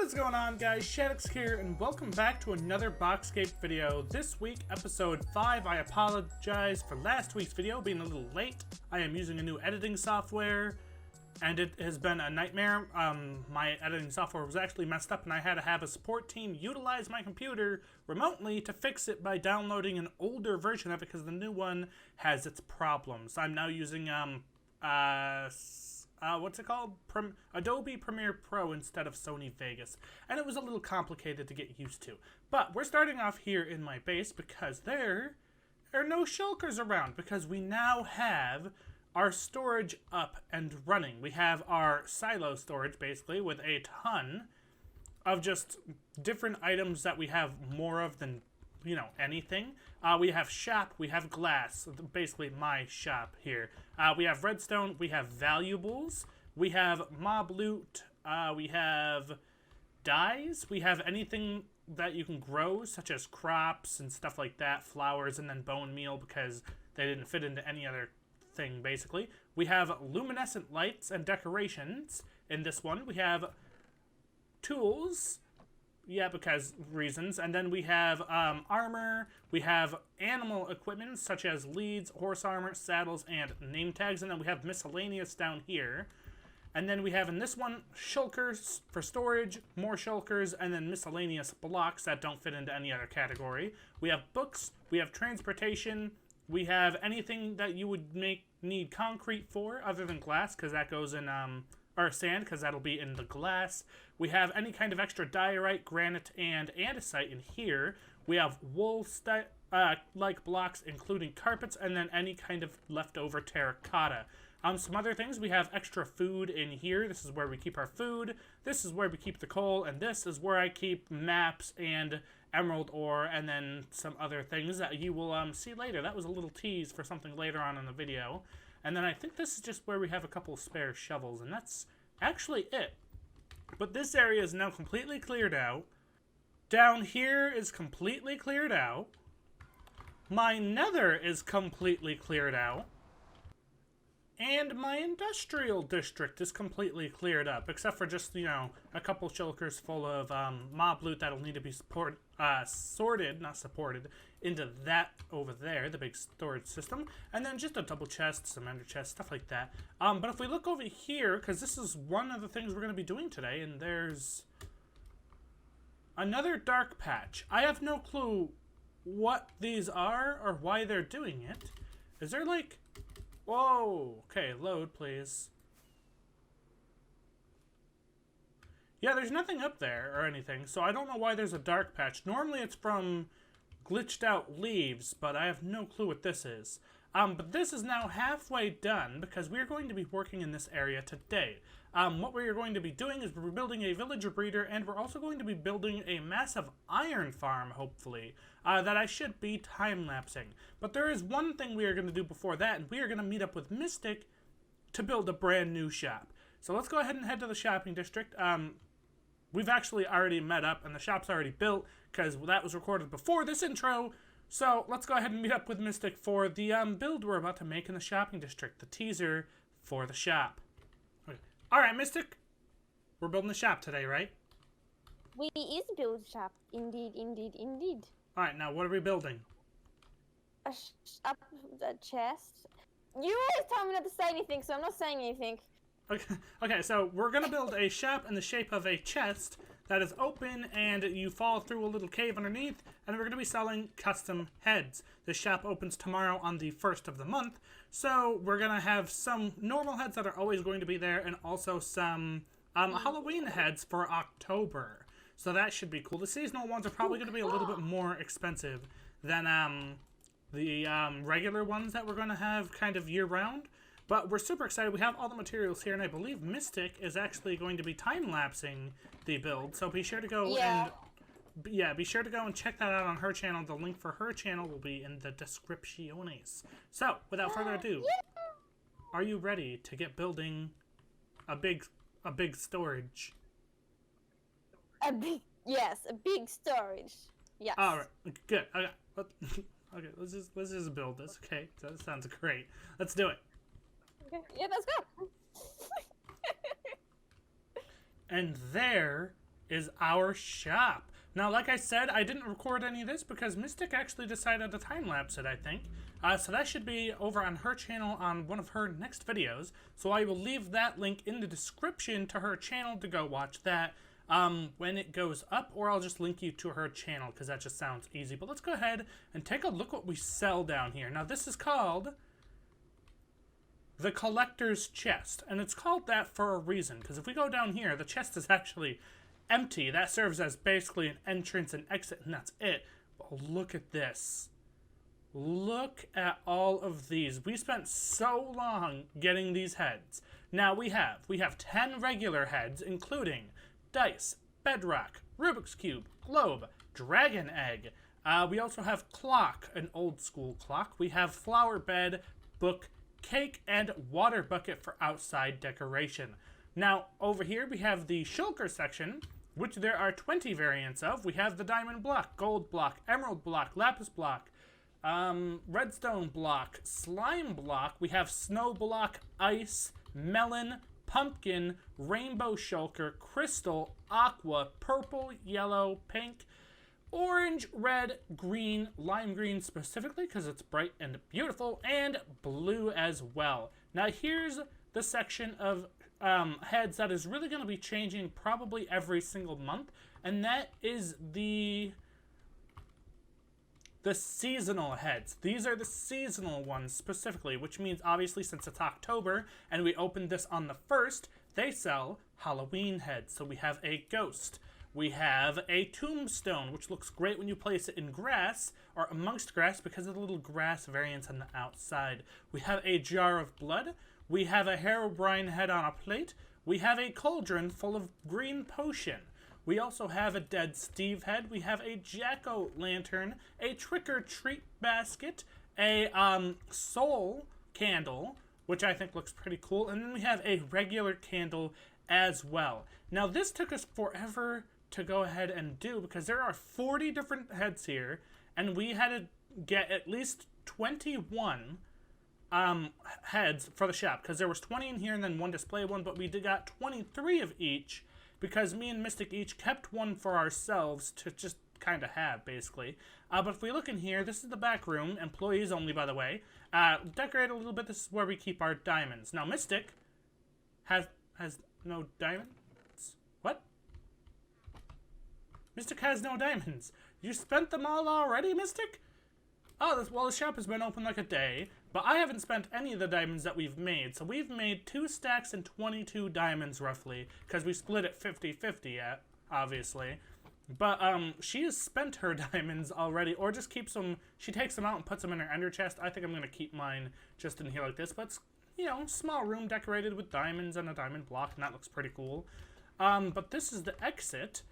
is going on, guys? Shadix here, and welcome back to another Boxscape video. This week, episode 5. I apologize for last week's video being a little late. I am using a new editing software, and it has been a nightmare. My editing software was actually messed up, and I had to have a support team utilize my computer remotely to fix it by downloading an older version of it, because the new one has its problems. I'm now using, what's it called? Adobe Premiere Pro instead of Sony Vegas. And it was a little complicated to get used to. But we're starting off here in my base because there are no shulkers around, because we now have our storage up and running. We have our silo storage, basically, with a ton of just different items that we have more of than, you know, anything. We have shop, we have glass, basically my shop here. We have redstone, we have valuables, we have mob loot, we have dyes, we have anything that you can grow, such as crops and stuff like that, flowers, and then bone meal, because they didn't fit into any other thing, basically. We have luminescent lights and decorations in this one. We have tools, yeah, because reasons. And then we have armor, we have animal equipment such as leads, horse armor, saddles, and name tags. And then we have miscellaneous down here. And then we have in this one shulkers for storage, more shulkers, and then miscellaneous blocks that don't fit into any other category. We have books, we have transportation, we have anything that you would need concrete for other than glass, because that goes in or sand, because that'll be in the glass. We have any kind of extra diorite, granite, and andesite in here. We have wool like blocks, including carpets, and then any kind of leftover terracotta. Some other things, we have extra food in here. This is where we keep our food. This is where we keep the coal, and this is where I keep maps and emerald ore, and then some other things that you will see later. That was a little tease for something later on in the video. And then I think this is just where we have a couple spare shovels, and that's actually it. But this area is now completely cleared out. Down here is completely cleared out. My nether is completely cleared out. And my industrial district is completely cleared up, except for just, you know, a couple shulkers full of mob loot that'll need to be sorted, not supported, into that over there, the big storage system. And then just a double chest, some ender chest, stuff like that. But if we look over here, because this is one of the things we're going to be doing today, and there's another dark patch. I have no clue what these are or why they're doing it. Is there like... Whoa! Okay, load, please. Yeah, there's nothing up there or anything, so I don't know why there's a dark patch. Normally it's from glitched out leaves, but I have no clue what this is. But this is now halfway done, because we're going to be working in this area today. What we are going to be doing is we're building a villager breeder, and we're also going to be building a massive iron farm, hopefully, that I should be time-lapsing. But there is one thing we are going to do before that, and we are going to meet up with Mystix to build a brand new shop. So let's go ahead and head to the shopping district. We've actually already met up, and the shop's already built, because that was recorded before this intro. So let's go ahead and meet up with Mystix for the build we're about to make in the shopping district, the teaser for the shop. Okay. All right, Mystix, we're building the shop today, right? We is build shop, indeed, indeed, indeed. All right, now what are we building? A chest. You always tell me not to say anything, so I'm not saying anything. Okay, so we're gonna build a shop in the shape of a chest that is open, and you fall through a little cave underneath, and we're going to be selling custom heads. This shop opens tomorrow on the 1st of the month, so we're going to have some normal heads that are always going to be there, and also some Halloween heads for October. So that should be cool. The seasonal ones are probably going to be a little bit more expensive than the regular ones that we're going to have kind of year-round. But we're super excited. We have all the materials here, and I believe Mystix is actually going to be time-lapsing the build. So be sure to go be sure to go and check that out on her channel. The link for her channel will be in the descriptiones. So, without further ado, are you ready to get building a big storage? Yes, a big storage. Yes. All right, good. Okay, okay, let's just build this. Okay, that sounds great. Let's do it. Okay. Yeah, let's go. And there is our shop. Now, like I said, I didn't record any of this because Mystix actually decided to time-lapse it, I think. So that should be over on her channel on one of her next videos. So I will leave that link in the description to her channel to go watch that when it goes up, or I'll just link you to her channel because that just sounds easy. But let's go ahead and take a look what we sell down here. Now, this is called the Collector's Chest, and it's called that for a reason, because if we go down here, the chest is actually empty. That serves as basically an entrance and exit, and that's it. But look at this. Look at all of these. We spent so long getting these heads. Now we have 10 regular heads, including dice, bedrock, Rubik's Cube, globe, dragon egg. We also have clock, an old school clock. We have flower bed, book, cake, and water bucket for outside decoration. Now, over here we have the shulker section, which there are 20 variants of. We have the diamond block, gold block, emerald block, lapis block, redstone block, slime block. We have snow block, ice, melon, pumpkin, rainbow shulker, crystal, aqua, purple, yellow, pink, orange, red, green, lime green specifically because it's bright and beautiful, and blue as well. Now here's the section of heads that is really going to be changing probably every single month, and that is the seasonal heads. These are the seasonal ones specifically, which means obviously since it's October and we opened this on the 1st, they sell Halloween heads. So we have a ghost. We have a tombstone, which looks great when you place it in grass or amongst grass because of the little grass variants on the outside. We have a jar of blood. We have a Herobrine head on a plate. We have a cauldron full of green potion. We also have a Dead Steve head. We have a jack-o'-lantern, a trick-or-treat basket, a soul candle, which I think looks pretty cool, and then we have a regular candle as well. Now, this took us forever to go ahead and do because there are 40 different heads here, and we had to get at least 21 heads for the shop because there was 20 in here and then one display one, but we got 23 of each because me and Mystix each kept one for ourselves to just kind of have, basically. But if we look in here, this is the back room, employees only, by the way. Decorate a little bit, this is where we keep our diamonds. Now, Mystix has no diamonds? What? Mystix has no diamonds. You spent them all already, Mystix? Oh, well, the shop has been open like a day, but I haven't spent any of the diamonds that we've made. So we've made 2 stacks and 22 diamonds, roughly, because we split it 50-50, obviously. But she has spent her diamonds already, or just keeps them, she takes them out and puts them in her ender chest. I think I'm going to keep mine just in here like this, but it's, you know, small room decorated with diamonds and a diamond block, and that looks pretty cool. But this is the exit.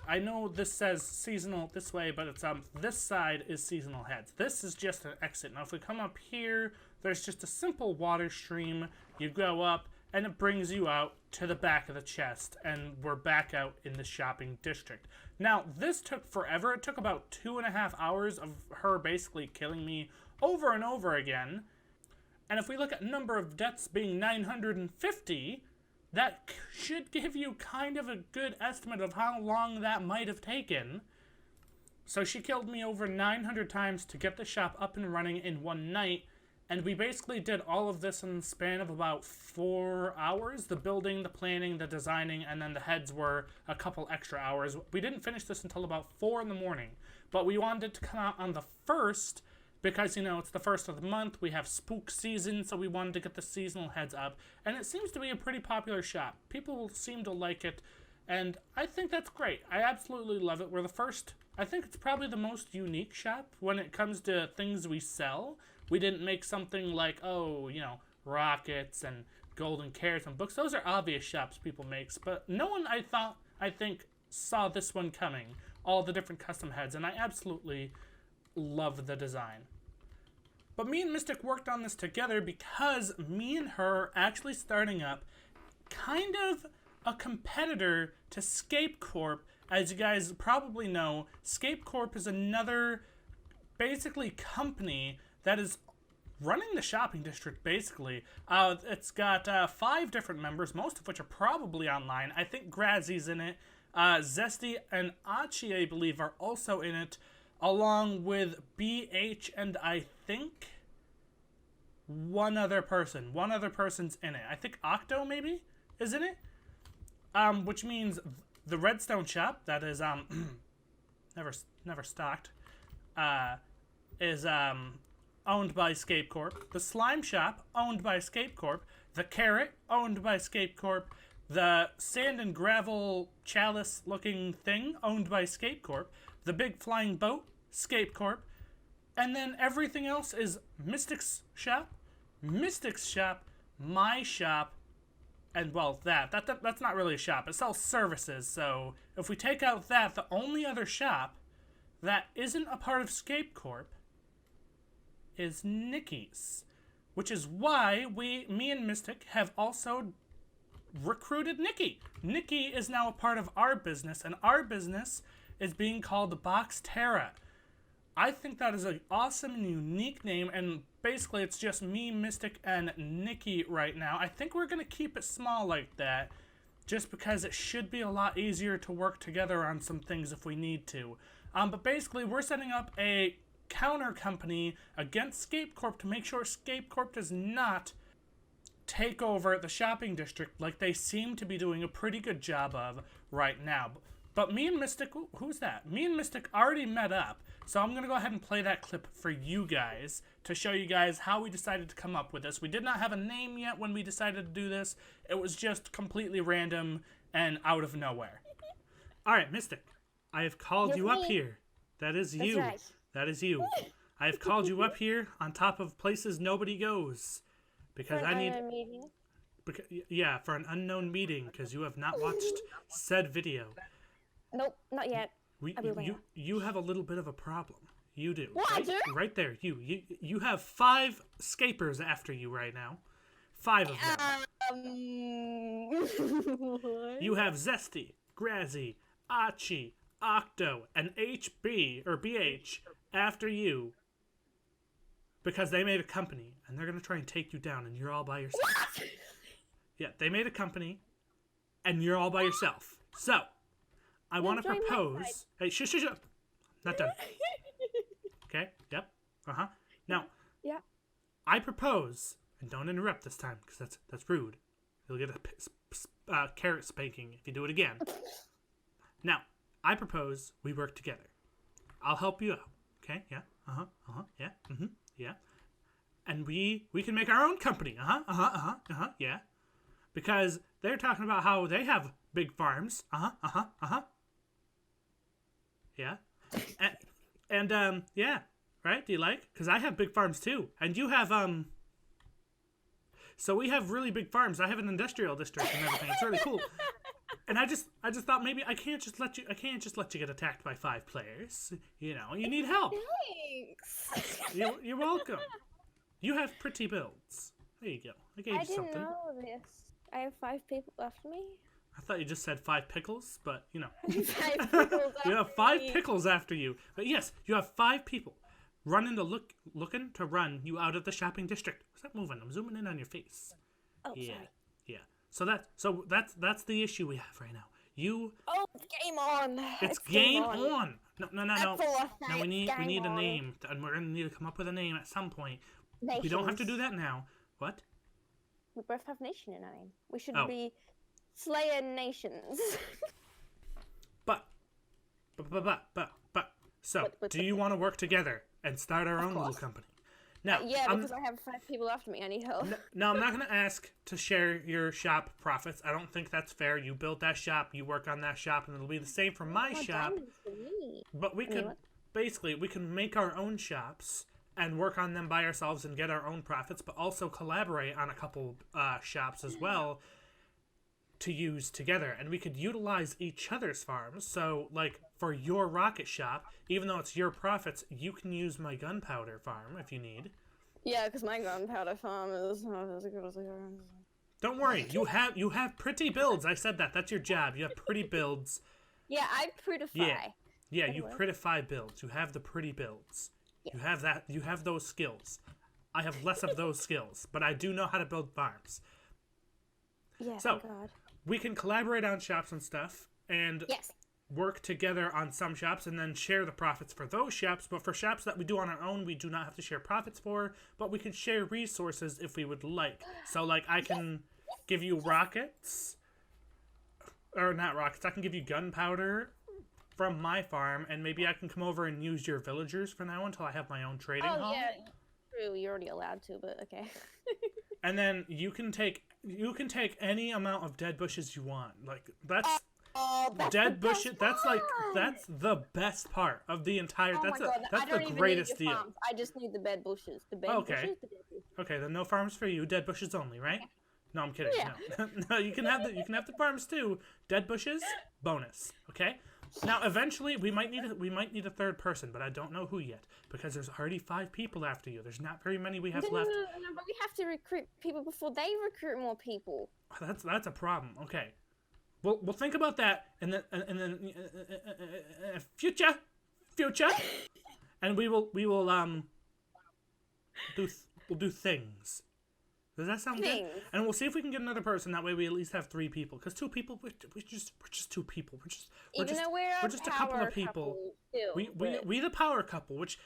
I know this says seasonal this way, but it's this side is seasonal heads. This is just an exit. Now if we come up here, there's just a simple water stream. You go up and it brings you out to the back of the chest, and we're back out in the shopping district. Now this took forever. It took about 2.5 hours of her basically killing me over and over again. And if we look at number of deaths being 950, that should give you kind of a good estimate of how long that might have taken. So she killed me over 900 times to get the shop up and running in one night, and we basically did all of this in the span of about 4 hours. The building, the planning, the designing, and then the heads were a couple extra hours. We didn't finish this until about 4 in the morning, but we wanted it to come out on the 1st, because, you know, it's the 1st of the month, we have spook season, so we wanted to get the seasonal heads up. And it seems to be a pretty popular shop. People seem to like it, and I think that's great. I absolutely love it. We're the first, I think it's probably the most unique shop when it comes to things we sell. We didn't make something like, oh, you know, rockets and golden carrots and books. Those are obvious shops people make, but no one, I think, saw this one coming. All the different custom heads, and I absolutely love the design. But me and Mystix worked on this together because me and her are actually starting up kind of a competitor to Scapecorp. As you guys probably know, Scapecorp is another basically company that is running the shopping district, basically. It's got 5 different members, most of which are probably online. I think Grazzy's in it. Zesty and Achi, I believe, are also in it, along with BH and I think one other person. One other person's in it. I think Octo, maybe, is in it. Which means the Redstone shop, that is, never stocked, is, owned by Scapecorp. The slime shop, owned by Scapecorp. The carrot, owned by Scapecorp. The sand and gravel chalice-looking thing, owned by Scapecorp. The big flying boat, Scapecorp. And then everything else is Mystix shop, my shop, and, well, that's not really a shop. It sells services, so if we take out that, the only other shop that isn't a part of Scapecorp is Nikki's, which is why me and Mystix have also recruited Nikki. Nikki is now a part of our business, and our business is being called Boxterra. I think that is an awesome and unique name, and basically it's just me, Mystix, and Nikki right now. I think we're going to keep it small like that, just because it should be a lot easier to work together on some things if we need to. But basically, we're setting up a counter company against Scapecorp to make sure Scapecorp does not take over the shopping district like they seem to be doing a pretty good job of right now. But me and Mystix, who's that? Me and Mystix already met up, so I'm going to go ahead and play that clip for you guys to show you guys how we decided to come up with this. We did not have a name yet when we decided to do this. It was just completely random and out of nowhere. All right, Mystix, I have called you up here. That is you. That's right. That is you. I have called you up here on top of places nobody goes. Because For I need... an meeting? Because, yeah, for an unknown meeting, because you have not watched said video. Nope, not yet. You have a little bit of a problem. You do. What? Right, right there. You have 5 scapers after you right now. 5 of them. You have Zesty, Grazzy, Achi, Octo, and BH after you. Because they made a company, and they're going to try and take you down, and you're all by yourself. What? Yeah, they made a company, and you're all by yourself. So, I want to propose... Hey, shush. Not done. Okay, yep, Now, yeah. I propose, and don't interrupt this time, because that's rude. You'll get a carrot spanking if you do it again. Now, I propose we work together. I'll help you out, okay? Yeah, yeah, yeah. And we can make our own company, yeah. Because they're talking about how they have big farms, yeah. And yeah, right? Do you like? Because I have big farms too, and you have so we have really big farms. I have an industrial district and everything. It's really cool. And I just thought maybe I can't just let you get attacked by 5 players. You know, you need help. Thanks. You're welcome. You have pretty builds. There you go. I gave you something. I didn't know this. I have 5 people after me. I thought you just said 5 pickles, but you know. 5 pickles You have 5 me. pickles after you. But yes, you have 5 people looking to run you out of the shopping district. Stop moving. I'm zooming in on your face. Oh, yeah. sorry. Yeah. So that's the issue we have right now. Oh, it's game on. It's game on. No. That's all I No, we need a on. name, and we're gonna need to come up with a name at some point. Nations. We don't have to do that now. What? We both have nation in our name. We should Oh. be Slayer Nations. But. So, do you want to work together and start our own little course. company? Now, Yeah, because I have 5 people after me. I need help. No, I'm not going to ask to share your shop profits. I don't think that's fair. You build that shop, you work on that shop, and it'll be the same for my More shop. diamonds for me. But we could, what? basically, we can make our own shops and work on them by ourselves and get our own profits, but also collaborate on a couple shops as well to use together. And we could utilize each other's farms. So, like, for your rocket shop, even though it's your profits, you can use my gunpowder farm if you need. Yeah, because my gunpowder farm is not as good as yours. Don't worry, you have pretty builds. I said that. That's your job. You have pretty builds. Yeah, I prettify. Yeah, you prettify builds. You have the pretty builds. You have that. You have those skills. I have less of those skills, but I do know how to build farms. Yeah, So, thank God. we can collaborate on shops and stuff, and Yes. work together on some shops and then share the profits for those shops. But for shops that we do on our own, we do not have to share profits for, but we can share resources if we would like. So, like, I can give you rockets, or not rockets, I can give you gunpowder from my farm, and maybe I can come over and use your villagers for now until I have my own trading hall. Yeah, true. You're already allowed to, but okay. And then you can take any amount of dead bushes you want. Like, that's dead bushes. That's the best part of the entire. That's the greatest deal. Farms. I just need the bed bushes. The bed Okay. bushes. The bed bushes. Okay, then no farms for you. Dead bushes only, right? Yeah. No, I'm kidding. Yeah. No. No, you can have the farms too. Dead bushes, bonus. Okay. Now, eventually, we might need a third person, but I don't know who yet because there's already 5 people after you. There's not very many we have left. No, but we have to recruit people before they recruit more people. That's a problem. Okay. We'll think about that, and then future, and we'll do things. Does that sound good? And we'll see if we can get another person. That way, we at least have 3 people. Because 2 people, we're just 2 people. We're just a couple of people. We the power couple, which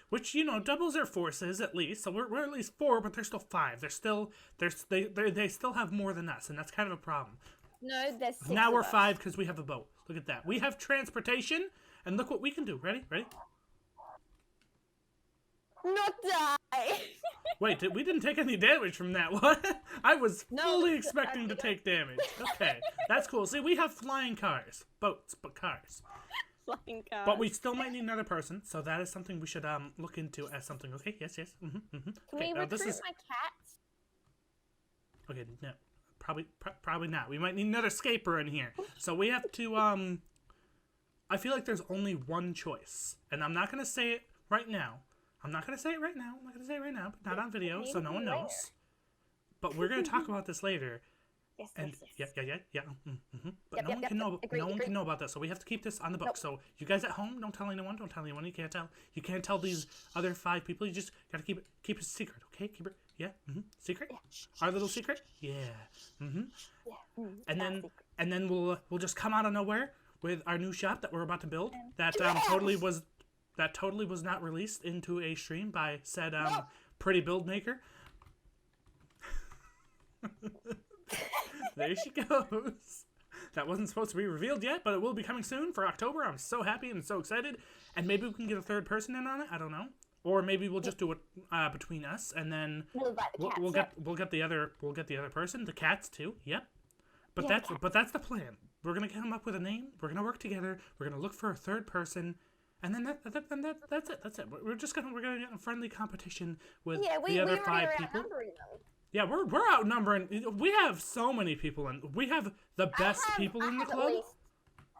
doubles their forces at least. So we're at least 4, but they're still 5. They still have more than us, and that's kind of a problem. No, there's 6. Now we're 5 because we have a boat. Look at that. We have transportation, and look what we can do. Ready? Not die. Wait, we didn't take any damage from that one. I was fully expecting to take damage. Okay, that's cool. See, we have flying cars. Boats, but cars. Flying cars. But we still might need another person, so that is something we should look into as something. Okay, yes. Can Okay, we recruit my cats? Okay, no. Probably not. We might need another scaper in here. So we have to, I feel like there's only one choice. And I'm not going to say it right now. I'm not going to say it right now, but not on video, so no one knows. But we're going to talk about this later. Yes, and yes. Yeah. But no one can know. No one can know about this, so we have to keep this on the book. Nope. So you guys at home, don't tell anyone. You can't tell. You can't tell these other 5 people. You just gotta keep it secret, okay? Keep it. Yeah. Secret. Yeah. Our little secret. Yeah. Yeah. And then we'll just come out of nowhere with our new shop that we're about to build. That totally was not released into a stream by said pretty build maker. There she goes. That wasn't supposed to be revealed yet, but it will be coming soon for October. I'm so happy and so excited. And maybe we can get a third person in on it. I don't know. Or maybe we'll just do it between us, and then we'll get the other person, the cats too. Yep. But that's the plan. We're gonna come up with a name. We're gonna work together. We're gonna look for a third person. And then that's it. We're gonna get in friendly competition with the other 5 people. Yeah, we're outnumbering. We have so many people, and we have the best people in the club.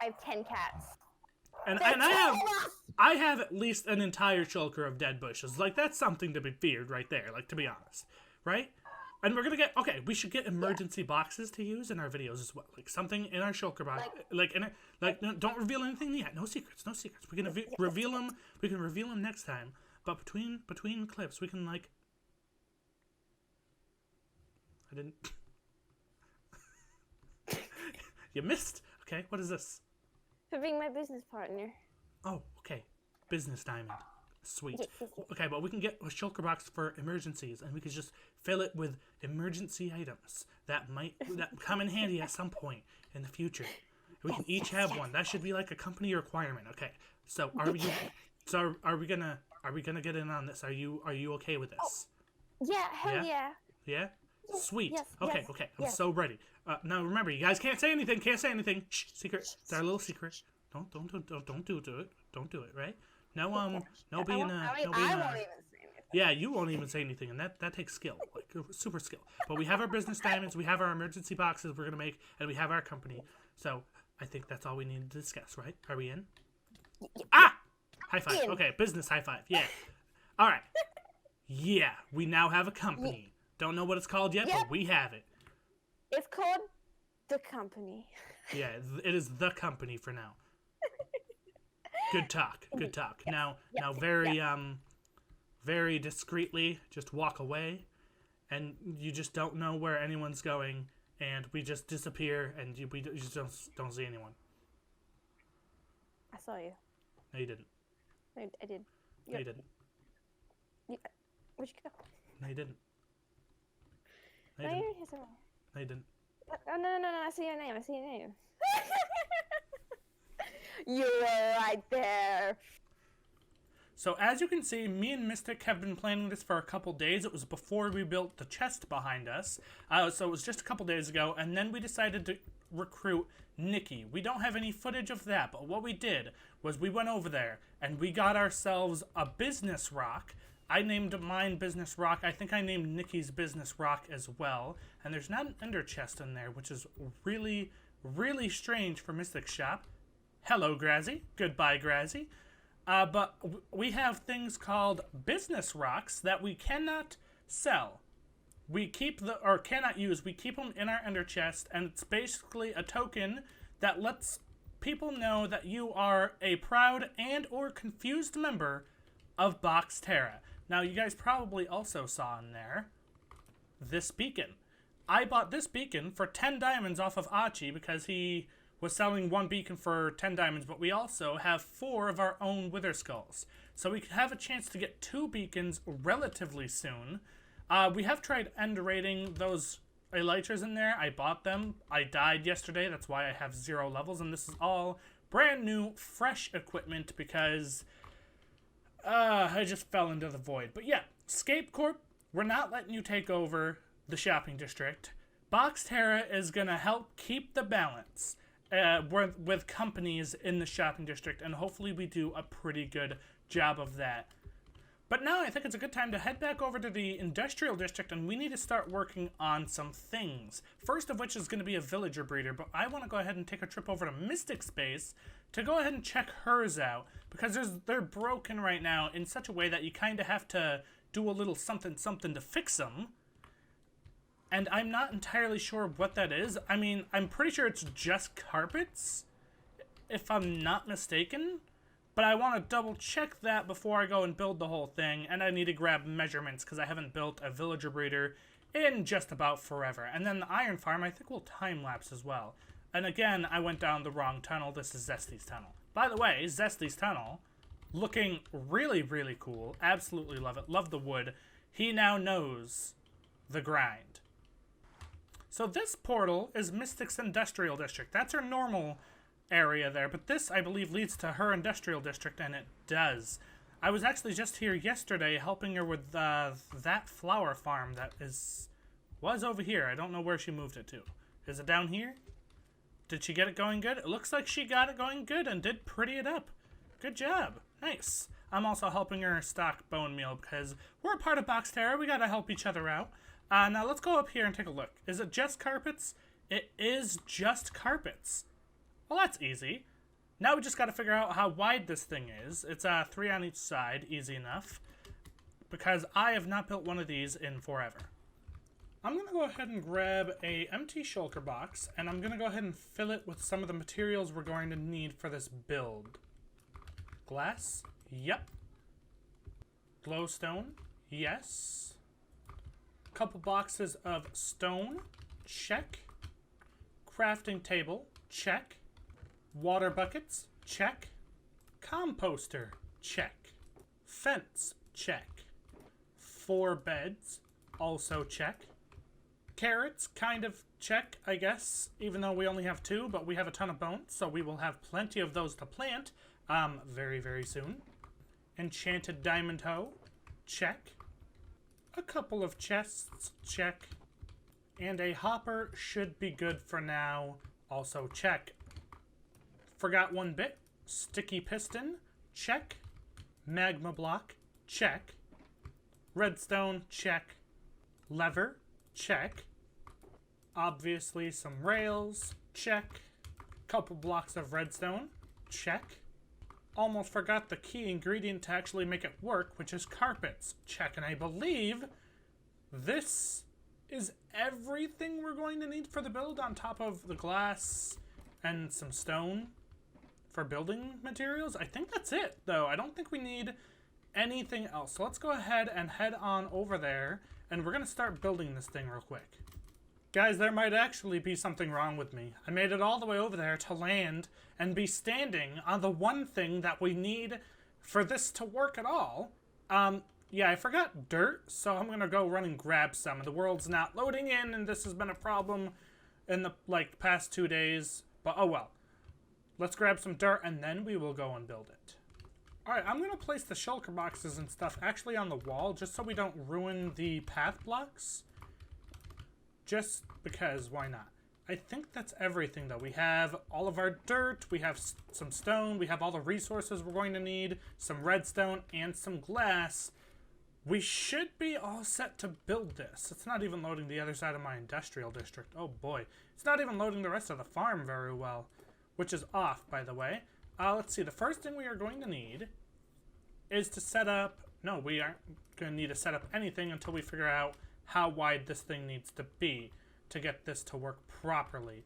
I have 10 cats. And I have at least an entire shulker of dead bushes. Like, that's something to be feared right there. Like, to be honest, right? And we're gonna get we should get emergency boxes to use in our videos as well. Like something in our shulker box. Don't reveal anything yet. No secrets. We're gonna reveal them. We can reveal them next time. But between clips, we can I didn't. You missed. Okay, what is this? For being my business partner. Oh, okay. Business diamond. Sweet. Yes. Okay, but we can get a shulker box for emergencies, and we can just fill it with emergency items that come in handy at some point in the future. We can each have one. That should be like a company requirement. Okay. So are we gonna get in on this? Are you okay with this? Yeah. Hell yeah. Yeah. Sweet. Yes, okay. I'm so ready. Now remember, you guys can't say anything. Shh. Secret. It's our little secret. Don't do it. Don't do it. Right? No. I won't even say anything. Yeah, you won't even say anything, and that takes skill, like super skill. But we have our business diamonds, we have our emergency boxes we're gonna make, and we have our company. So I think that's all we need to discuss, right? Are we in? Ah! High five. Okay, business high five. Yeah. All right. Yeah, we now have a company. Don't know what it's called yet, but we have it. It's called The Company. Yeah, it is The Company for now. Good talk. Now, very discreetly, just walk away, and you just don't know where anyone's going, and we just disappear, and we just don't see anyone. I saw you. No, you didn't. I did. No, you didn't. Where'd you go? No, you didn't. No, No, you you're didn't. here somewhere. No, you didn't. Oh, no. I see your name. I see your name. You were right there. So as you can see, me and Mystix have been planning this for a couple days. It was before we built the chest behind us. So it was just a couple days ago, and then we decided to recruit Nikki. We don't have any footage of that, but what we did was we went over there and we got ourselves a business rock. I named mine Business Rock. I think I named Nikki's Business Rock as well. And there's not an ender chest in there, which is really, really strange for Mystix Shop. Hello, Grazzy. Goodbye, Grazzy. But we have things called business rocks that we cannot sell. We keep cannot use. We keep them in our ender chest, and it's basically a token that lets people know that you are a proud and or confused member of Boxterra. Now, you guys probably also saw in there this beacon. I bought this beacon for 10 diamonds off of Achi because he was selling one beacon for 10 diamonds, but we also have 4 of our own Wither Skulls. So we have a chance to get 2 beacons relatively soon. We have tried end rating those elytras in there. I bought them. I died yesterday. That's why I have 0 levels, and this is all brand new, fresh equipment because I just fell into the void. But yeah, Scapecorp, we're not letting you take over the shopping district. Boxterra is going to help keep the balance with companies in the shopping district, and hopefully we do a pretty good job of that. But now I think it's a good time to head back over to the industrial district, and we need to start working on some things. First of which is going to be a villager breeder, but I want to go ahead and take a trip over to Mystix base to go ahead and check hers out, because they're broken right now in such a way that you kind of have to do a little something to fix them. And I'm not entirely sure what that is. I mean, I'm pretty sure it's just carpets, if I'm not mistaken. But I want to double check that before I go and build the whole thing. And I need to grab measurements because I haven't built a villager breeder in just about forever. And then the iron farm, I think will time-lapse as well. And again, I went down the wrong tunnel. This is Zesty's tunnel. By the way, Zesty's tunnel, looking really, really cool. Absolutely love it. Love the wood. He now knows the grind. So this portal is Mystix Industrial District. That's her normal area there, but this, I believe, leads to her Industrial District, and it does. I was actually just here yesterday helping her with that flower farm that was over here. I don't know where she moved it to. Is it down here? Did she get it going good? It looks like she got it going good and did pretty it up. Good job. Nice. I'm also helping her stock bone meal because we're a part of Boxterra. We gotta help each other out. Now let's go up here and take a look. Is it just carpets? It is just carpets. Well, that's easy. Now we just got to figure out how wide this thing is. It's 3 on each side, easy enough. Because I have not built one of these in forever. I'm going to go ahead and grab a empty shulker box, and I'm going to go ahead and fill it with some of the materials we're going to need for this build. Glass? Yep. Glowstone? Yes. Couple boxes of stone, check. Crafting table, check. Water buckets, check. Composter, check. Fence, check. 4 beds, also check. Carrots, kind of check, I guess, even though we only have 2, but we have a ton of bones, so we will have plenty of those to plant very, very soon. Enchanted diamond hoe, check. A couple of chests, check. And a hopper should be good for now, also check. Forgot one bit. Sticky piston, check. Magma block, check. Redstone, check. Lever, check. Obviously some rails, check. Couple blocks of redstone, check. Almost forgot the key ingredient to actually make it work, which is carpets, check. And I believe this is everything we're going to need for the build on top of the glass and some stone for building materials. I think that's it, though. I don't think we need anything else. So let's go ahead and head on over there, and we're going to start building this thing real quick. Guys, there might actually be something wrong with me. I made it all the way over there to land and be standing on the one thing that we need for this to work at all. Yeah, I forgot dirt, so I'm gonna go run and grab some. The world's not loading in, and this has been a problem in the, past 2 days. But oh well. Let's grab some dirt, and then we will go and build it. Alright, I'm gonna place the shulker boxes and stuff actually on the wall, just so we don't ruin the path blocks. Just because, why not? I think that's everything, though. We have all of our dirt, we have some stone, we have all the resources we're going to need, some redstone, and some glass. We should be all set to build this. It's not even loading the other side of my industrial district. Oh boy. It's not even loading the rest of the farm very well, which is off, by the way. Let's see. The first thing we are going to need is to set up... No, we aren't going to need to set up anything until we figure out how wide this thing needs to be to get this to work properly.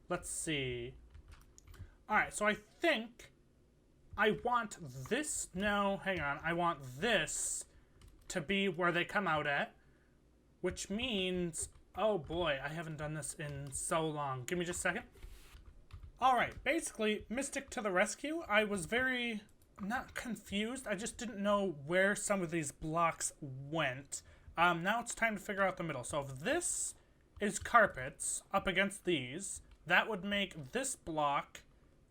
Let's see. Alright, so I think I want this... No, hang on. I want this to be where they come out at, which means... Oh boy, I haven't done this in so long. Give me just a second. Alright, basically, Mystix to the rescue. I was very... not confused. I just didn't know where some of these blocks went. Now it's time to figure out the middle. So if this is carpets up against these, that would make this block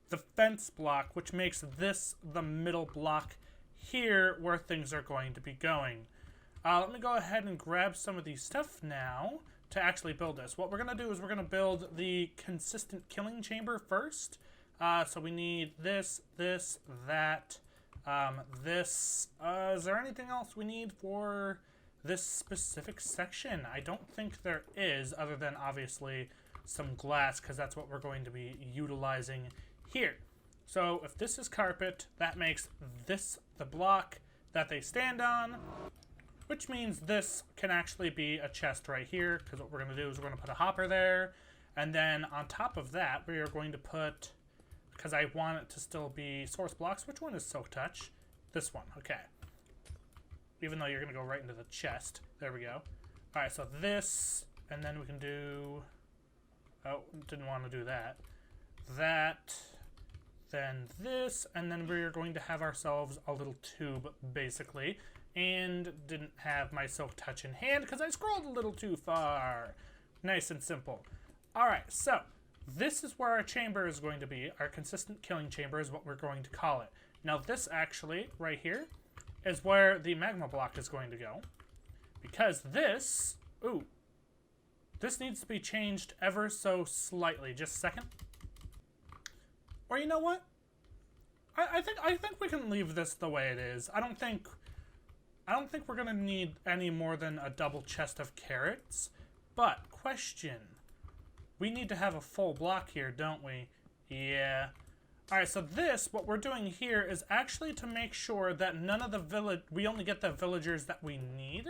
the fence block, which makes this the middle block here where things are going to be going. Let me go ahead and grab some of these stuff now to actually build this. What we're going to do is we're going to build the consistent killing chamber first. So we need this, this, that, this. Is there anything else we need for this specific section? I don't think there is, other than obviously some glass, because that's what we're going to be utilizing here. So if this is carpet, that makes this the block that they stand on, which means this can actually be a chest right here, because what we're going to do is we're going to put a hopper there, and then on top of that we are going to put, because I want it to still be source blocks. Which one is Silk Touch? This one, okay. Even though you're going to go right into the chest. There we go. Alright, so this, and then we can do... Oh, didn't want to do that. That, then this, and then we're going to have ourselves a little tube, basically. And didn't have my Silk Touch in hand because I scrolled a little too far. Nice and simple. Alright, so this is where our chamber is going to be. Our consistent killing chamber is what we're going to call it. Now this actually, right here, is where the magma block is going to go. Because this... Ooh. This needs to be changed ever so slightly. Just a second. Or you know what? I think we can leave this the way it is. I don't think we're gonna need any more than a double chest of carrots. But, question. We need to have a full block here, don't we? Yeah. Alright, so this, what we're doing here is actually to make sure that none of the we only get the villagers that we need,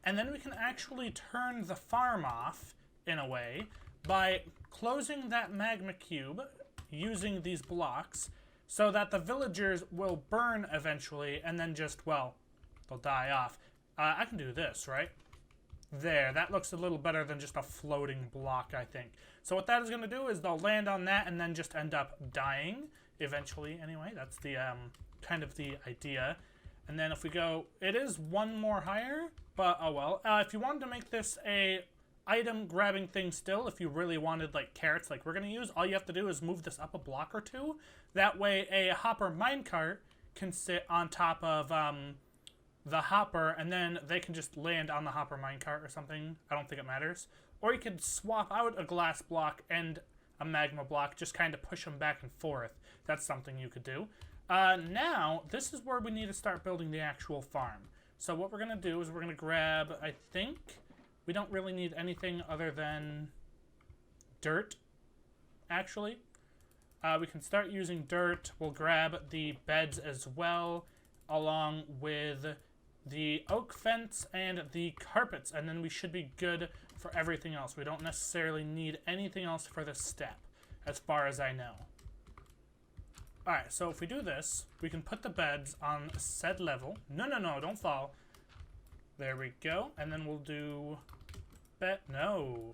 and then we can actually turn the farm off, in a way, by closing that magma cube using these blocks, so that the villagers will burn eventually, and then just, well, they'll die off. I can do this, right? There, that looks a little better than just a floating block, I think. So what that is going to do is they'll land on that and then just end up dying, eventually, anyway. That's the, kind of the idea. And then if we go, it is one more higher, but oh well. If you wanted to make this a item grabbing thing still, if you really wanted like carrots like we're going to use, all you have to do is move this up a block or two. That way a hopper minecart can sit on top of, the hopper, and then they can just land on the hopper minecart or something. I don't think it matters. Or you could swap out a glass block and a magma block, just kind of push them back and forth. That's something you could do. Now, this is where we need to start building the actual farm. So what we're going to do is we're going to grab, I think, we don't really need anything other than dirt, actually. We can start using dirt. We'll grab the beds as well, along with the oak fence and the carpets, and then we should be good for everything else. We don't necessarily need anything else for this step, as far as I know. Alright, so if we do this, we can put the beds on said level. No, don't fall. There we go. And then we'll do... No.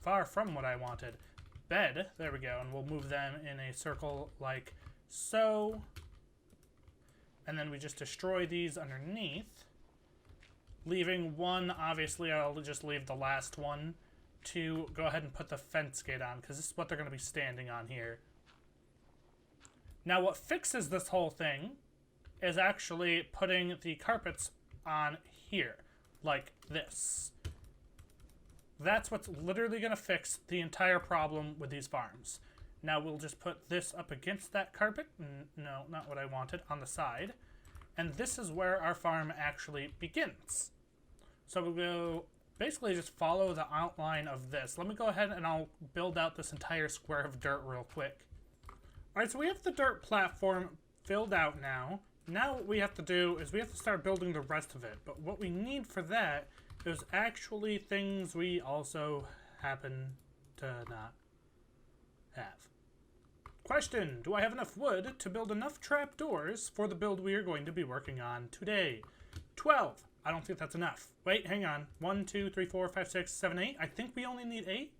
far from what I wanted. Bed, there we go, and we'll move them in a circle like so. And then we just destroy these underneath. Leaving one, obviously I'll just leave the last one to go ahead and put the fence gate on, because this is what they're going to be standing on here. Now what fixes this whole thing is actually putting the carpets on here, like this. That's what's literally going to fix the entire problem with these farms. Now we'll just put this up against that carpet. No, not what I wanted, on the side. And this is where our farm actually begins. So we'll go basically just follow the outline of this. Let me go ahead and I'll build out this entire square of dirt real quick. Alright, so we have the dirt platform filled out now. Now what we have to do is we have to start building the rest of it. But what we need for that is actually things we also happen to not have. Question: do I have enough wood to build enough trapdoors for the build we are going to be working on today? 12. I don't think that's enough. Wait, hang on. 1, 2, 3, 4, 5, 6, 7, 8. I think we only need 8,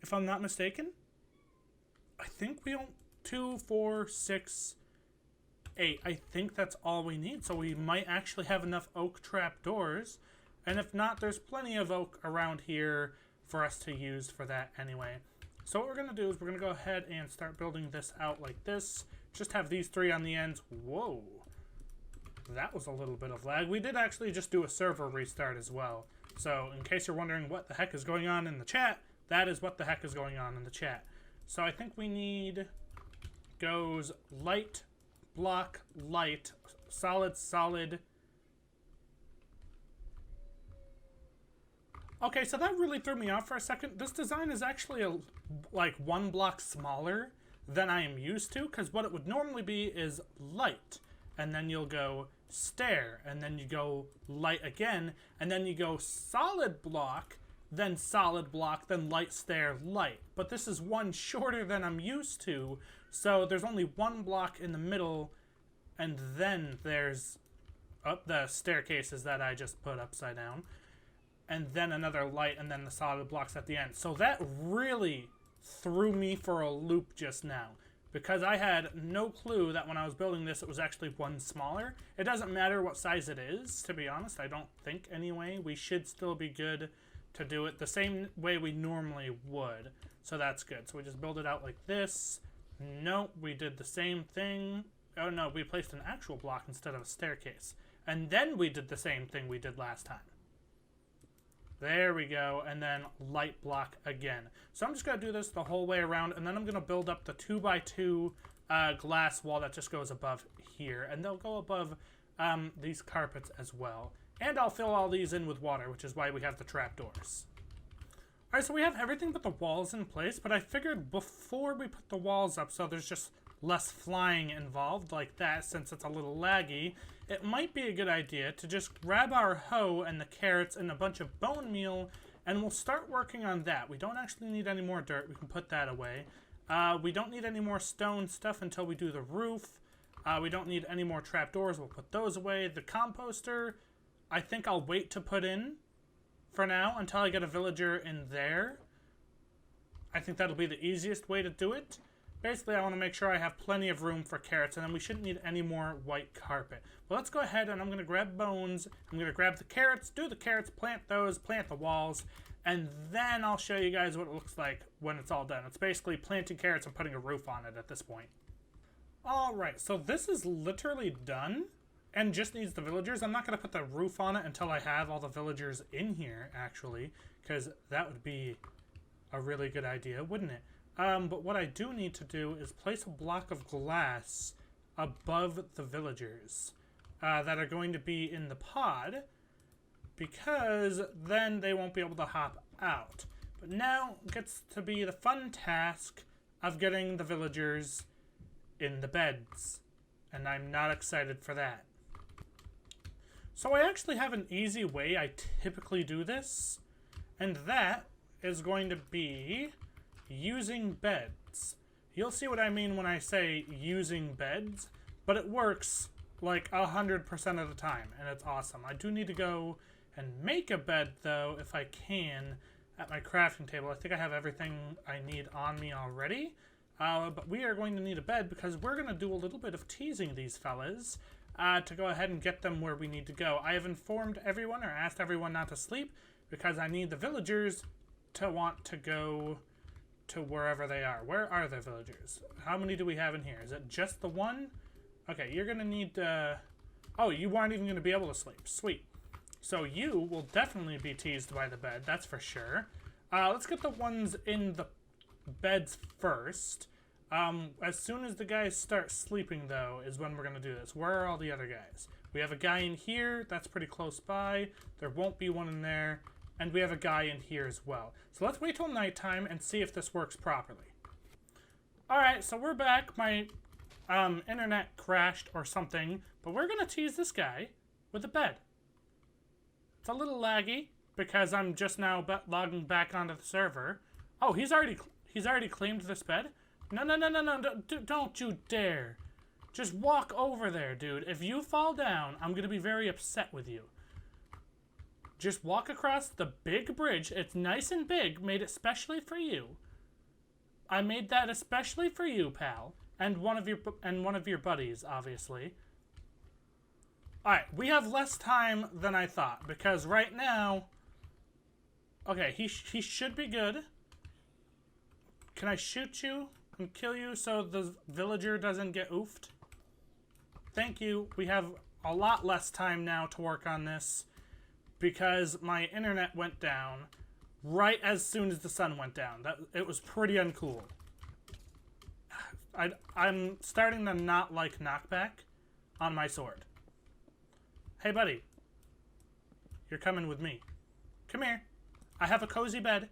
if I'm not mistaken. I think we don't... 2, 4, 6, 8. I think that's all we need. So we might actually have enough oak trapdoors. And if not, there's plenty of oak around here for us to use for that anyway. So what we're going to do is we're going to go ahead and start building this out like this. Just have these 3 on the ends. Whoa. That was a little bit of lag. We did actually just do a server restart as well. So in case you're wondering what the heck is going on in the chat, that is what the heck is going on in the chat. So I think we need... goes light, block, light, solid, solid. Okay, so that really threw me off for a second. This design is actually like 1 block smaller than I am used to, because what it would normally be is light, and then you'll go stair, and then you go light again, and then you go solid block, then light, stair, light. But this is one shorter than I'm used to, so there's only 1 block in the middle, and then there's the staircases that I just put upside down, and then another light, and then the solid blocks at the end. So that really threw me for a loop just now, because I had no clue that when I was building this it was actually 1 smaller. It doesn't matter what size it is, to be honest. I don't think anyway. We should still be good to do it the same way we normally would. So that's good. So we just build it out like this. Nope, we did the same thing. Oh no, we placed an actual block instead of a staircase. And then we did the same thing we did last time. There we go, and then light block again. So I'm just going to do this the whole way around, and then I'm going to build up the 2x2 glass wall that just goes above here. And they'll go above these carpets as well. And I'll fill all these in with water, which is why we have the trapdoors. Alright, so we have everything but the walls in place, but I figured before we put the walls up, so there's just less flying involved like that, since it's a little laggy, it might be a good idea to just grab our hoe and the carrots and a bunch of bone meal, and we'll start working on that. We don't actually need any more dirt. We can put that away. We don't need any more stone stuff until we do the roof. We don't need any more trapdoors. We'll put those away. The composter, I think I'll wait to put in for now until I get a villager in there. I think that'll be the easiest way to do it. Basically, I want to make sure I have plenty of room for carrots, and then we shouldn't need any more white carpet. But let's go ahead, and I'm going to grab bones. I'm going to grab the carrots, do the carrots, plant those, plant the walls, and then I'll show you guys what it looks like when it's all done. It's basically planting carrots and putting a roof on it at this point. Alright, so this is literally done, and just needs the villagers. I'm not going to put the roof on it until I have all the villagers in here, actually, because that would be a really good idea, wouldn't it? But what I do need to do is place a block of glass above the villagers that are going to be in the pod, because then they won't be able to hop out. But now gets to be the fun task of getting the villagers in the beds, and I'm not excited for that. So I actually have an easy way I typically do this, and that is going to be using beds. You'll see what I mean when I say using beds, but it works like 100% of the time, and it's awesome. I do need to go and make a bed, though, if I can. at my crafting table. I think I have everything I need on me already. But we are going to need a bed because we're going to do a little bit of teasing these fellas to go ahead and get them where we need to go. I have informed everyone or asked everyone not to sleep because I need the villagers to want to go to wherever they are. Where are the villagers? How many do we have in here? Is it just the one? Okay, you're going to need... oh, you aren't even going to be able to sleep. Sweet. So you will definitely be teased by the bed, that's for sure. Let's get the ones in the beds first. As soon as the guys start sleeping, though, is when we're going to do this. Where are all the other guys? We have a guy in here. That's pretty close by. There won't be one in there. And we have a guy in here as well. So let's wait till nighttime and see if this works properly. Alright, so we're back. My internet crashed or something. But we're going to tease this guy with a bed. It's a little laggy because I'm just now logging back onto the server. Oh, he's already claimed this bed? No, don't you dare. Just walk over there, dude. If you fall down, I'm going to be very upset with you. Just walk across the big bridge. It's nice and big, made especially for you. I made that especially for you, pal. And one of your buddies, obviously. Alright, we have less time than I thought, because right now... Okay, he should be good. Can I shoot you and kill you so the villager doesn't get oofed? Thank you. We have a lot less time now to work on this, because my internet went down right as soon as the sun went down. It was pretty uncool. I'm starting to not like knockback on my sword. Hey, buddy. You're coming with me. Come here. I have a cozy bed.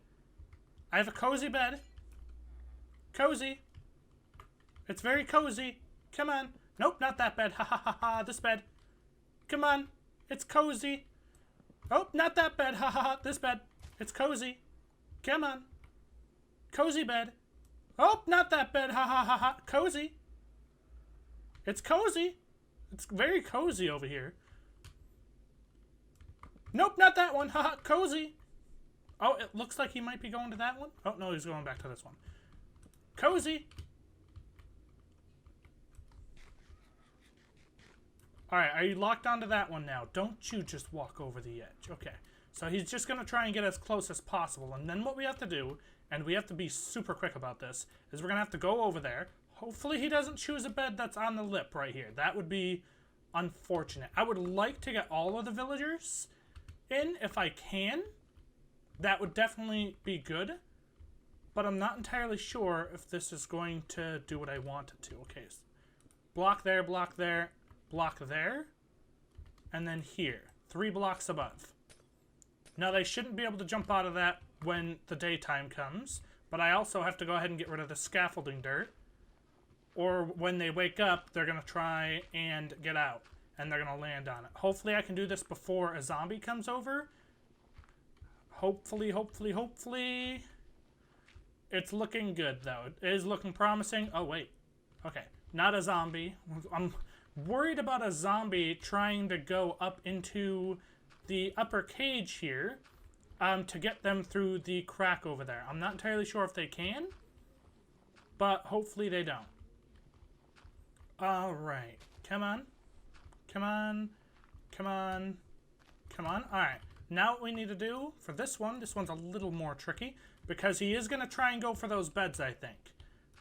I have a cozy bed. Cozy. It's very cozy. Come on. Nope, not that bed. Ha ha ha ha. This bed. Come on. It's cozy. Oh, not that bed. Ha ha ha. This bed. It's cozy. Come on. Cozy bed. Oh, not that bed. Ha ha ha ha. Cozy. It's cozy. It's very cozy over here. Nope, not that one. Haha, cozy. Oh, it looks like he might be going to that one. Oh, no, he's going back to this one. Cozy. Alright, are you locked onto that one now? Don't you just walk over the edge. Okay, so he's just going to try and get as close as possible. And then what we have to do, and we have to be super quick about this, is we're going to have to go over there. Hopefully he doesn't choose a bed that's on the lip right here. That would be unfortunate. I would like to get all of the villagers in if I can. That would definitely be good, but I'm not entirely sure if this is going to do what I want it to. Okay, so block there, block there, block there, and then here, 3 blocks above. Now they shouldn't be able to jump out of that when the daytime comes, but I also have to go ahead and get rid of the scaffolding dirt, or when they wake up, they're going to try and get out. And they're going to land on it. Hopefully I can do this before a zombie comes over. Hopefully. It's looking good, though. It is looking promising. Oh, wait. Okay. Not a zombie. I'm worried about a zombie trying to go up into the upper cage here to get them through the crack over there. I'm not entirely sure if they can, but hopefully they don't. All right. Come on. Come on. Alright, now what we need to do for this one's a little more tricky, because he is going to try and go for those beds, I think.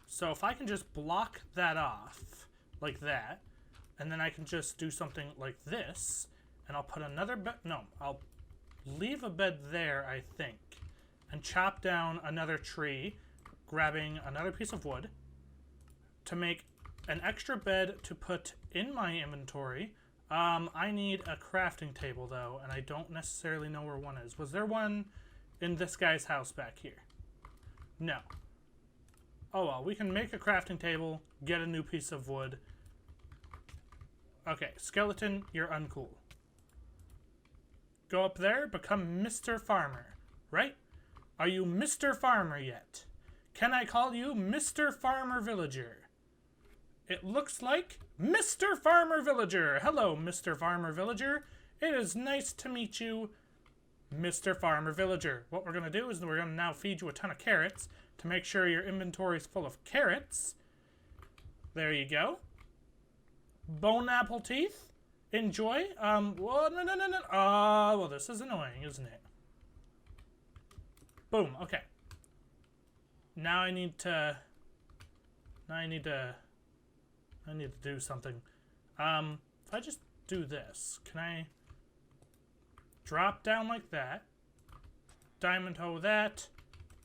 So if I can just block that off, like that, and then I can just do something like this, and I'll put another bed, no, I'll leave a bed there, I think, and chop down another tree, grabbing another piece of wood, to make an extra bed to put in my inventory. I need a crafting table, though, and I don't necessarily know where one is. Was there one in this guy's house back here? No. Oh, well, we can make a crafting table, get a new piece of wood. Okay, skeleton, you're uncool. Go up there, become Mr. Farmer, right? Are you Mr. Farmer yet? Can I call you Mr. Farmer Villager? It looks like Mr. Farmer Villager. Hello, Mr. Farmer Villager. It is nice to meet you. Mr. Farmer Villager. What we're going to do is we're going to now feed you a ton of carrots to make sure your inventory is full of carrots. There you go. Bone apple teeth. Enjoy. Well, no. Oh, well, this is annoying, isn't it? Boom. Okay. Now I need to do something. If I just do this, can I drop down like that? Diamond hoe that.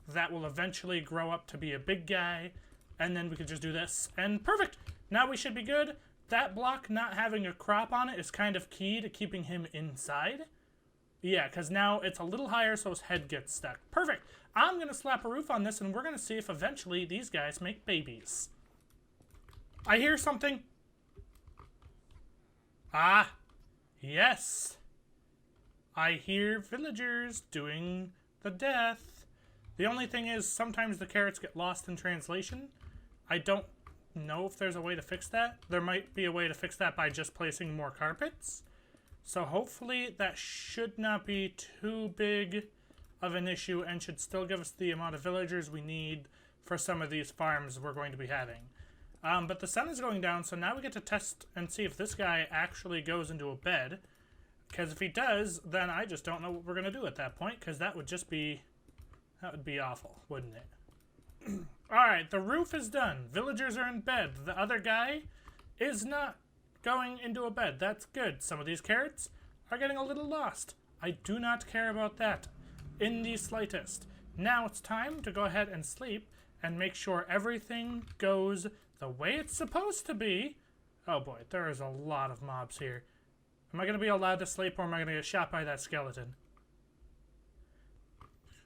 That will eventually grow up to be a big guy. And then we could just do this. And perfect! Now we should be good. That block not having a crop on it is kind of key to keeping him inside. Yeah, because now it's a little higher so his head gets stuck. Perfect! I'm going to slap a roof on this and we're going to see if eventually these guys make babies. I hear something. Ah! Yes! I hear villagers doing the death. The only thing is sometimes the carrots get lost in translation. I don't know if there's a way to fix that. There might be a way to fix that by just placing more carpets. So hopefully that should not be too big of an issue and should still give us the amount of villagers we need for some of these farms we're going to be having. But the sun is going down, so now we get to test and see if this guy actually goes into a bed. Because if he does, then I just don't know what we're going to do at that point, because that would just be... that would be awful, wouldn't it? Alright, the roof is done. Villagers are in bed. The other guy is not going into a bed. That's good. Some of these carrots are getting a little lost. I do not care about that in the slightest. Now it's time to go ahead and sleep and make sure everything goes the way it's supposed to be. Oh boy, there is a lot of mobs here. Am I going to be allowed to sleep or am I going to get shot by that skeleton?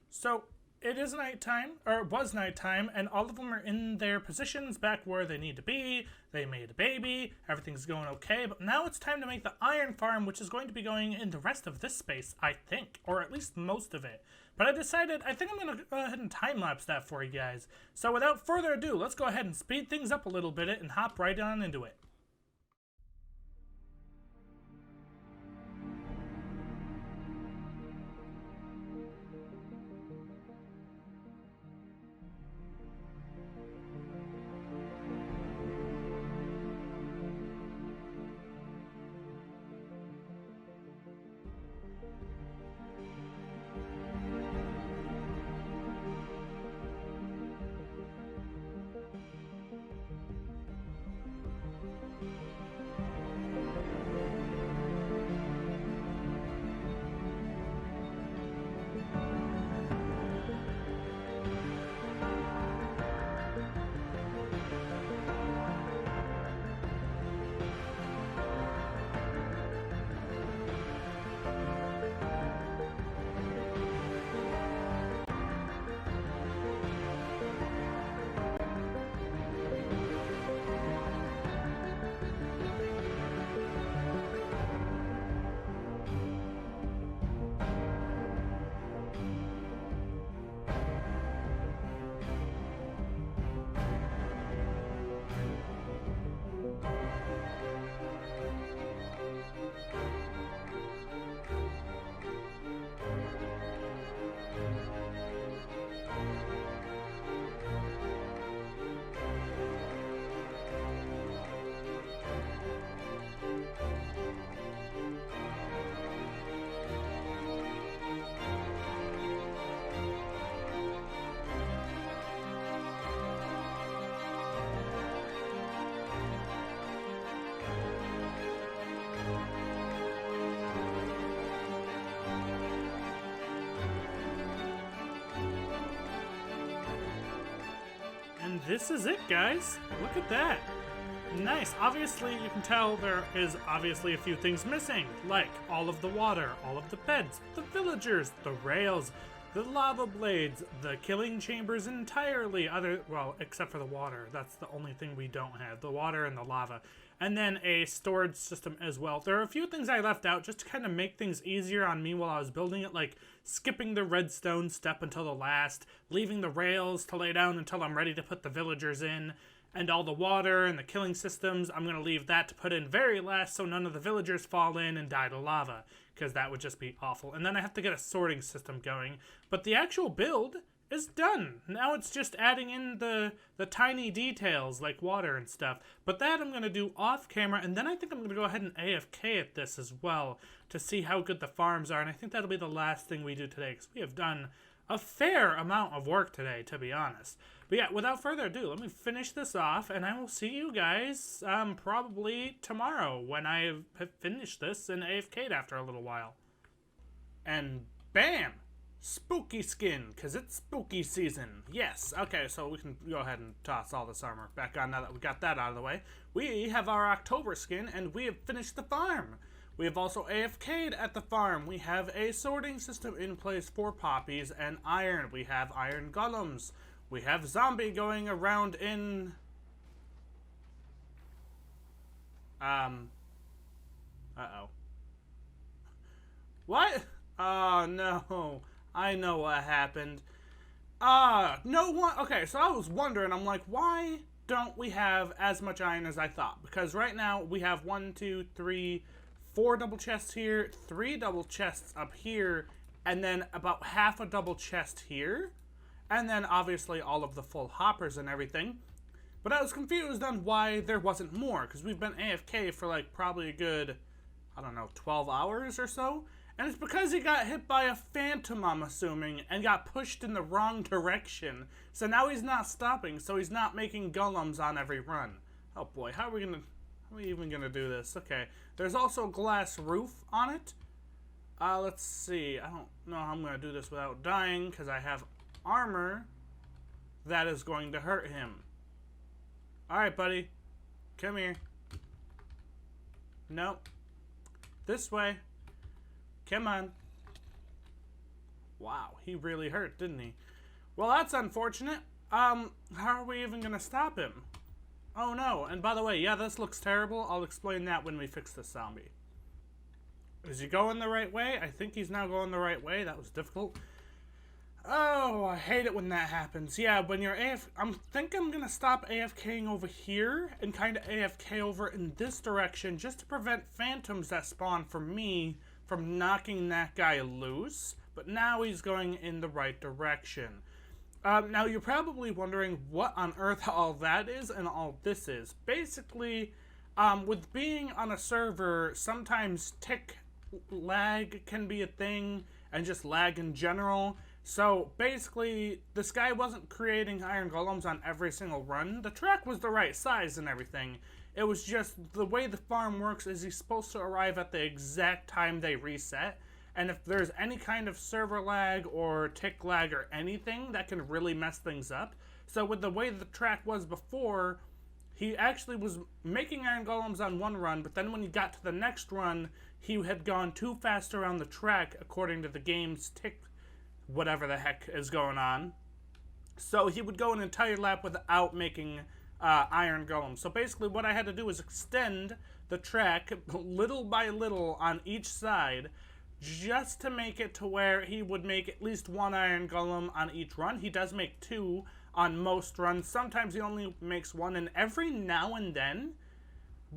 So, it is nighttime, or it was nighttime, and all of them are in their positions back where they need to be. They made a baby, everything's going okay, but now it's time to make the iron farm, which is going to be going in the rest of this space, I think, or at least most of it. But I decided, I think I'm going to go ahead and time-lapse that for you guys. So without further ado, let's go ahead and speed things up a little bit and hop right on into it. And this is it, guys. Look at that. Nice. Obviously, you can tell there is obviously a few things missing, like all of the water, all of the beds, the villagers, the rails, the lava blades, the killing chambers entirely, well, except for the water. That's the only thing we don't have, the water and the lava. And then a storage system as well. There are a few things I left out just to kind of make things easier on me while I was building it, like skipping the redstone step until the last, leaving the rails to lay down until I'm ready to put the villagers in, And all the water and the killing systems, I'm going to leave that to put in very last so none of the villagers fall in and die to lava, because that would just be awful. And then I have to get a sorting system going. But the actual build is done. Now it's just adding in the tiny details like water and stuff. But that I'm going to do off camera, and then I think I'm going to go ahead and AFK at this as well to see how good the farms are. And I think that'll be the last thing we do today, because we have done a fair amount of work today, to be honest. But yeah, without further ado, let me finish this off, and I will see you guys probably tomorrow when I have finished this and AFK'd after a little while. And bam! Spooky skin, because it's spooky season. Yes, okay, so we can go ahead and toss all this armor back on now that we got that out of the way. We have our October skin, and we have finished the farm. We have also AFK'd at the farm. We have a sorting system in place for poppies and iron. We have iron golems. We have zombie going around in... Uh-oh. What? Oh, no. I know what happened. No one... Okay, so I was wondering, I'm like, why don't we have as much iron as I thought? Because right now we have 1, 2, 3... 4 double chests here, 3 double chests up here, and then about half a double chest here. And then obviously all of the full hoppers and everything. But I was confused on why there wasn't more, because we've been AFK for like probably a good, I don't know, 12 hours or so. And it's because he got hit by a phantom, I'm assuming, and got pushed in the wrong direction. So now he's not stopping, so he's not making golems on every run. Oh boy, how are we even gonna do this? Okay. There's also a glass roof on it. Let's see. I don't know how I'm gonna do this without dying, because I have armor that is going to hurt him. Alright, buddy. Come here. Nope. This way. Come on. Wow, he really hurt, didn't he? Well, that's unfortunate. How are we even gonna stop him? Oh no, and by the way, yeah, this looks terrible. I'll explain that when we fix this zombie. Is he going the right way? I think he's now going the right way. That was difficult. Oh, I hate it when that happens. Yeah, when you're I think I'm gonna stop AFKing over here and kind of AFK over in this direction just to prevent phantoms that spawn from me from knocking that guy loose. But now he's going in the right direction. Now, you're probably wondering what on earth all that is and all this is. Basically, with being on a server, sometimes tick lag can be a thing, and just lag in general. So, basically, this guy wasn't creating iron golems on every single run. The track was the right size and everything. It was just the way the farm works is he's supposed to arrive at the exact time they reset. And if there's any kind of server lag or tick lag or anything, that can really mess things up. So with the way the track was before, he actually was making iron golems on one run, but then when he got to the next run, he had gone too fast around the track according to the game's tick, whatever the heck is going on. So he would go an entire lap without making iron golems. So basically what I had to do was extend the track little by little on each side, just to make it to where he would make at least 1 iron golem on each run. He does make 2 on most runs. Sometimes he only makes 1, and every now and then,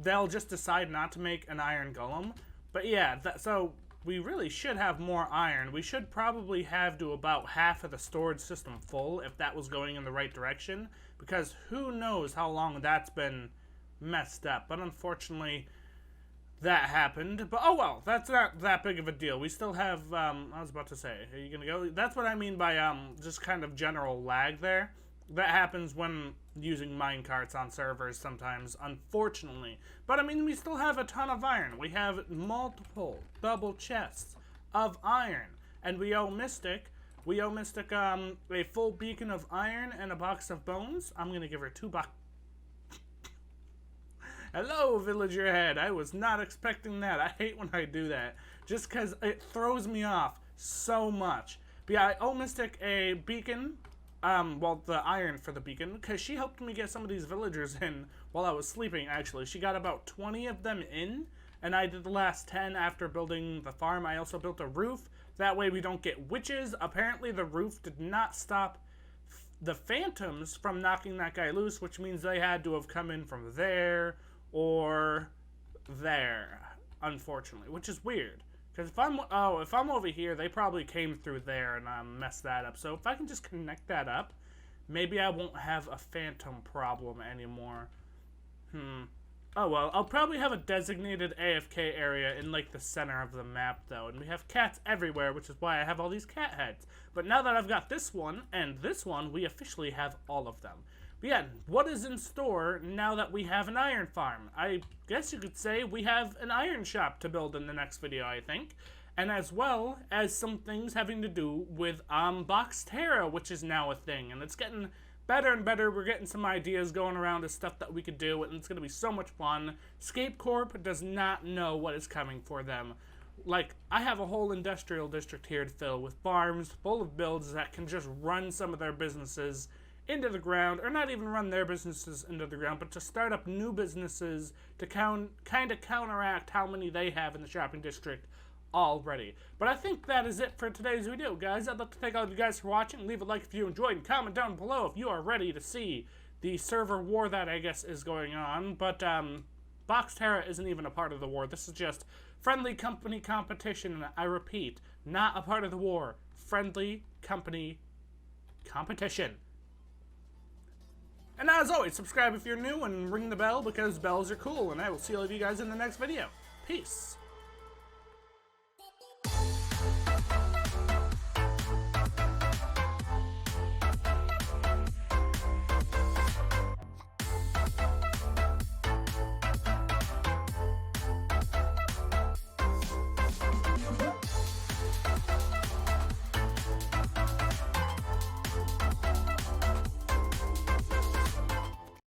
they'll just decide not to make an iron golem. But yeah, so we really should have more iron. We should probably have to about half of the storage system full if that was going in the right direction, because who knows how long that's been messed up. But unfortunately, that happened. But oh well, that's not that big of a deal. We still have, I was about to say, are you gonna go? That's what I mean by just kind of general lag there. That happens when using minecarts on servers sometimes, unfortunately. But I mean, we still have a ton of iron. We have multiple double chests of iron. And we owe Mystix a full beacon of iron and a box of bones. I'm gonna give her 2 boxes. Hello, villager head. I was not expecting that. I hate when I do that, just because it throws me off so much. But yeah, I owe Mystix a beacon, well, the iron for the beacon, because she helped me get some of these villagers in while I was sleeping, actually. She got about 20 of them in, and I did the last 10 after building the farm. I also built a roof. That way we don't get witches. Apparently the roof did not stop the phantoms from knocking that guy loose, which means they had to have come in from there or there, unfortunately, which is weird. Because if I'm over here, they probably came through there and messed that up. So if I can just connect that up, maybe I won't have a phantom problem anymore. Oh well, I'll probably have a designated AFK area in like the center of the map though, and we have cats everywhere, which is why I have all these cat heads. But now that I've got this one and this one, we officially have all of them. But yeah, what is in store now that we have an iron farm? I guess you could say we have an iron shop to build in the next video, I think. And as well as some things having to do with Boxterra, which is now a thing, and it's getting better and better. We're getting some ideas going around of stuff that we could do, and it's going to be so much fun. Scapecorp does not know what is coming for them. Like, I have a whole industrial district here to fill with farms full of builds that can just run some of their businesses into the ground, or not even run their businesses into the ground, but to start up new businesses to kind of counteract how many they have in the shopping district already. But I think that is it for today's video, guys. I'd like to thank all of you guys for watching. Leave a like if you enjoyed, and comment down below if you are ready to see the server war that I guess is going on. But Boxterra isn't even a part of the war. This is just friendly company competition, and I repeat, not a part of the war. Friendly company competition. And as always, subscribe if you're new and ring the bell because bells are cool, and I will see all of you guys in the next video. Peace.